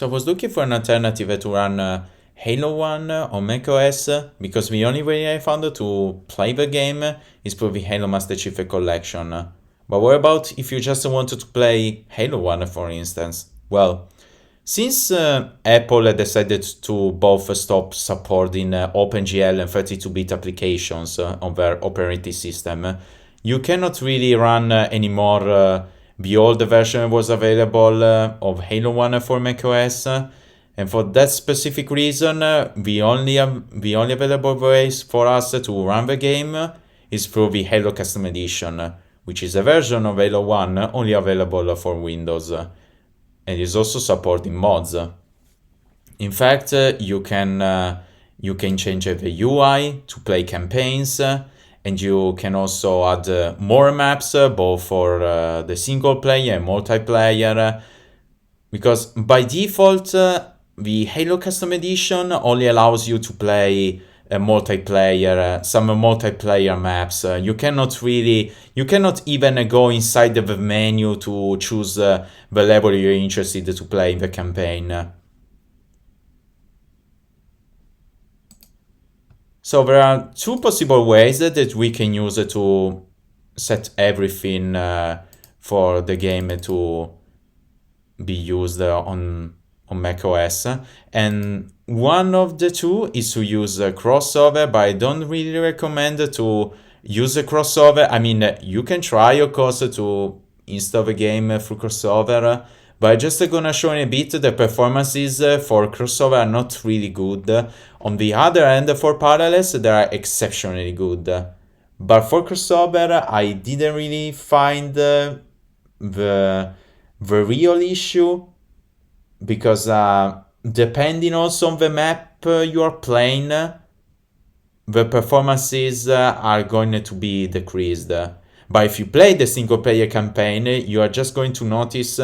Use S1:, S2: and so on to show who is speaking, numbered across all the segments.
S1: So I was looking for an alternative to run Halo 1 on macOS because the only way I found to play the game is through the Halo Master Chief Collection. But what about if you just wanted to play Halo 1, for instance? Well, since Apple decided to both stop supporting OpenGL and 32-bit applications on their operating system, you cannot really run anymore the old version was available of Halo 1 for macOS. And for that specific reason, the only available ways for us to run the game is through the Halo Custom Edition, which is a version of Halo 1 only available for Windows, and is also supporting mods. In fact, you can change the UI to play campaigns, and you can also add more maps, both for the single player and multiplayer. Because by default, the Halo Custom Edition only allows you to play some multiplayer maps. You cannot even go inside the menu to choose the level you're interested to play in the campaign. So there are two possible ways that we can use to set everything for the game to be used on macOS, and one of the two is to use a crossover, but I don't really recommend to use a crossover. I mean, you can try, of course, to install the game through crossover, but just gonna show in a bit the performances for crossover are not really good. On the other hand, for parallels, they are exceptionally good. But for crossover, I didn't really find the real issue, because depending also on the map you are playing, the performances are going to be decreased. But if you play the single player campaign, you are just going to notice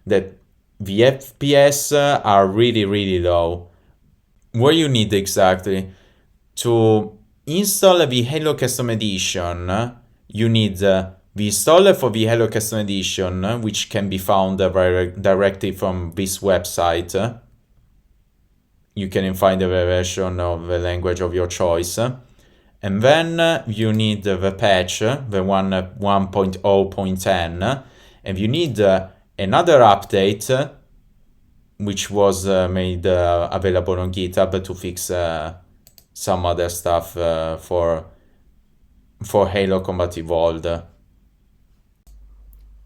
S1: that the FPS are really low. What you need exactly to install the Halo Custom Edition, you need the installer for the Halo Custom Edition, which can be found directly from this website. You can find the version of the language of your choice. And then you need the patch, the 1.0.10, and you need another update, which was made available on GitHub to fix some other stuff for Halo Combat Evolved.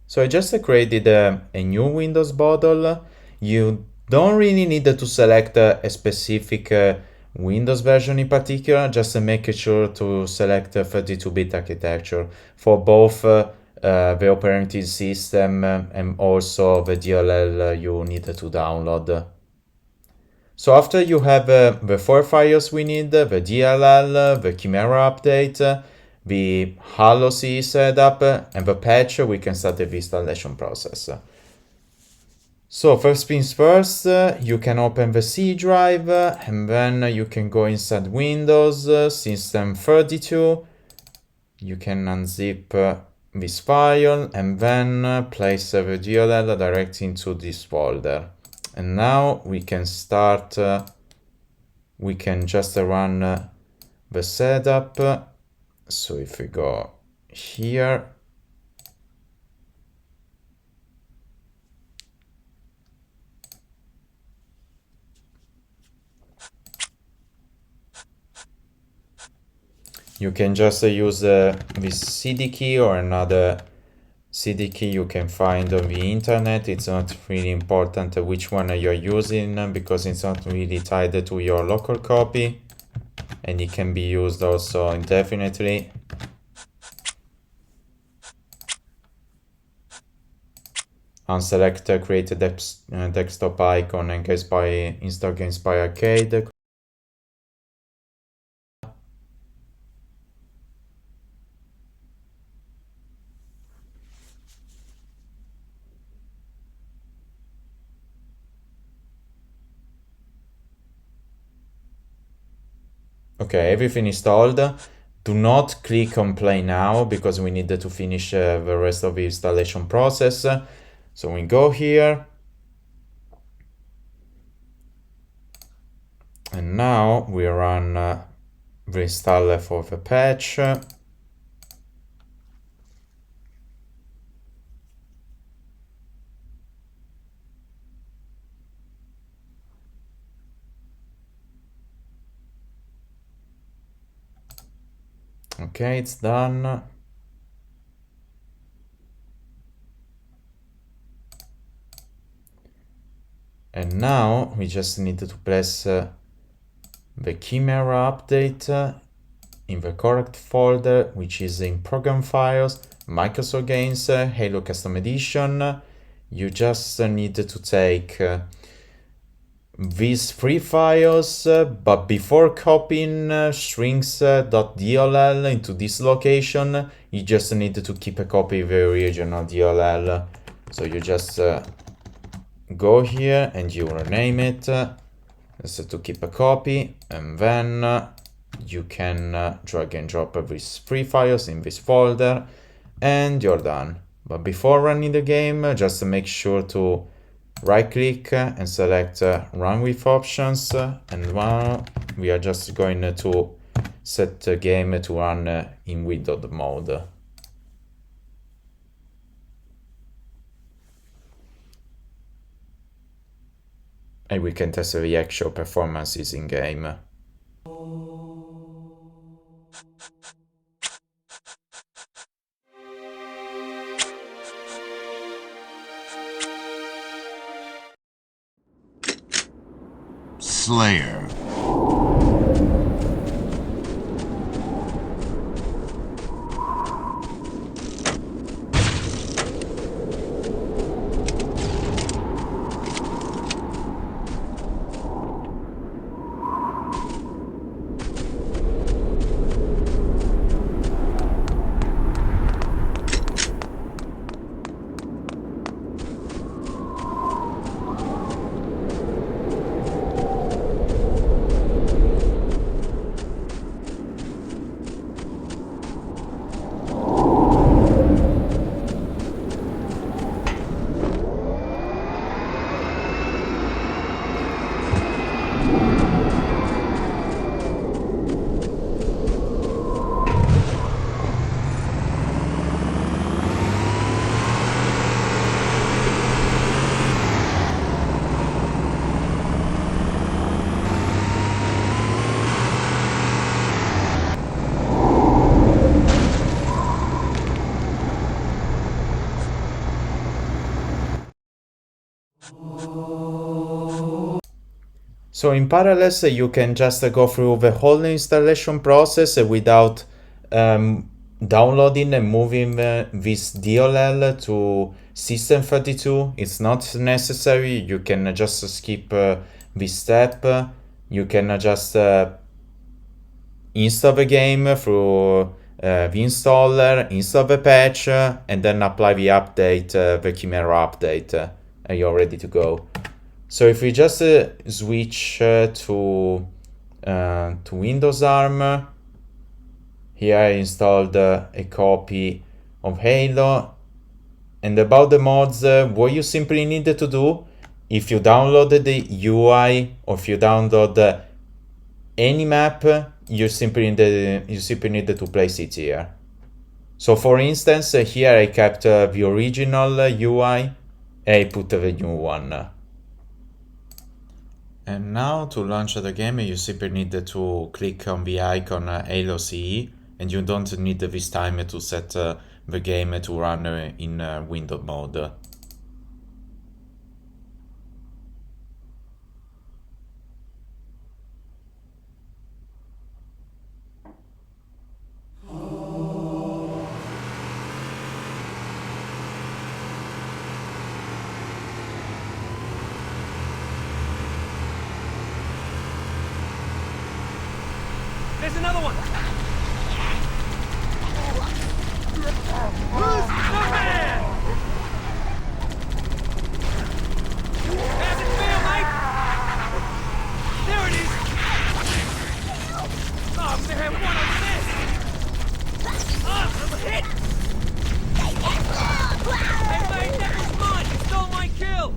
S1: So I just created a new Windows bottle. You don't really need to select a specific Windows version in particular, just make sure to select 32-bit architecture for both the operating system and also the DLL you need to download. So after you have the 4 files we need, the DLL, the Chimera update, the Halo CE setup, and the patch, we can start the installation process. So first things first, you can open the C drive, and then you can go inside Windows, System32. You can unzip this file, and then place the DLL directly into this folder. And now we can start, we can just run the setup. So if we go here, you can just use this CD key or another CD key you can find on the internet. It's not really important which one you're using, because it's not really tied to your local copy, and it can be used also indefinitely. Unselect create a desktop icon and install GameSpy Arcade. Okay, everything installed. Do not click on play now, because we need to finish the rest of the installation process. So we go here, And now we run reinstall for the patch. Okay, it's done. And now we just need to press the chimera update in the correct folder, which is in program files, Microsoft Games, Halo Custom Edition. You just need to take these three files, but before copying strings.dll into this location, you just need to keep a copy of the original DLL. So you just go here and you rename it so to keep a copy, and then you can drag and drop these three files in this folder and you're done. But before running the game, just make sure to right click and select run with options, and now we are just going to set the game to run in windowed mode. And we can test the actual performances in game.
S2: Slayer.
S1: So in parallel, you can just go through the whole installation process without downloading and moving this DLL to System32. It's not necessary. You can just skip this step. You can just install the game through the installer, install the patch, and then apply the update, the Chimera update, and you're ready to go. So if we just switch to Windows ARM, here I installed a copy of Halo. And about the mods, what you simply need to do, if you download the UI or if you download any map, you simply need to place it here. So for instance, here I kept the original UI and I put the new one. And now to launch the game, you simply need to click on the icon Halo CE, and you don't need this time to set the game to run in window mode.
S3: There's another one! Who's the man? How's it feel, mate? There it is! Oh man, what a mess! Oh, I'm hit! Hey mate, that was mine! You stole my kill!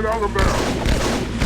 S2: Get out of there!